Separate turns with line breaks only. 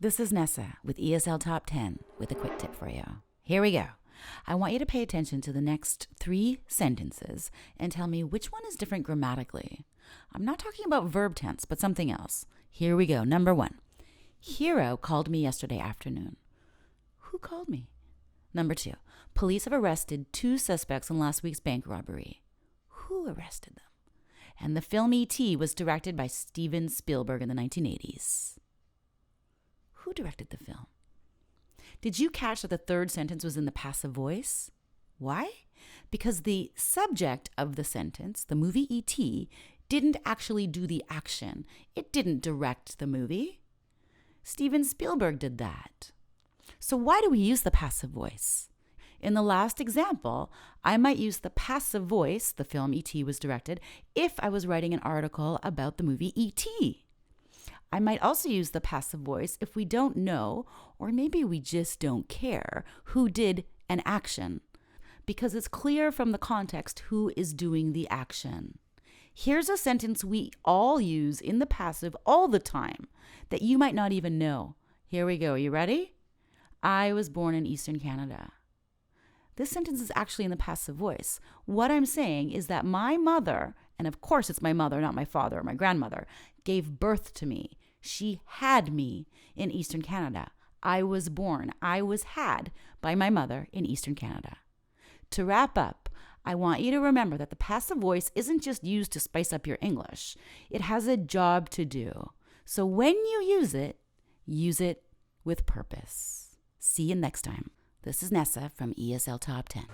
This is Nessa with ESL Top 10 with a quick tip for you. Here we go. I want you to pay attention to the next 3 sentences and tell me which one is different grammatically. I'm not talking about verb tense, but something else. Here we go. Number 1. Hero called me yesterday afternoon. Who called me? Number 2. Police have arrested 2 suspects in last week's bank robbery. Who arrested them? And the film E.T. was directed by Steven Spielberg in the 1980s. Who directed the film? Did you catch that the third sentence was in the passive voice? Why? Because the subject of the sentence, the movie E.T., didn't actually do the action. It didn't direct the movie. Steven Spielberg did that. So why do we use the passive voice? In the last example, I might use the passive voice, the film E.T. was directed, if I was writing an article about the movie E.T. I might also use the passive voice if we don't know, or maybe we just don't care, who did an action, because it's clear from the context who is doing the action. Here's a sentence we all use in the passive all the time that you might not even know. Here we go. You ready? I was born in Eastern Canada. This sentence is actually in the passive voice. What I'm saying is that my mother, and of course it's my mother, not my father or my grandmother, gave birth to me. She had me in Eastern Canada. I was born, I was had by my mother in Eastern Canada. To wrap up, I want you to remember that the passive voice isn't just used to spice up your English. It has a job to do. So when you use it with purpose. See you next time. This is Nessa from ESL Top 10.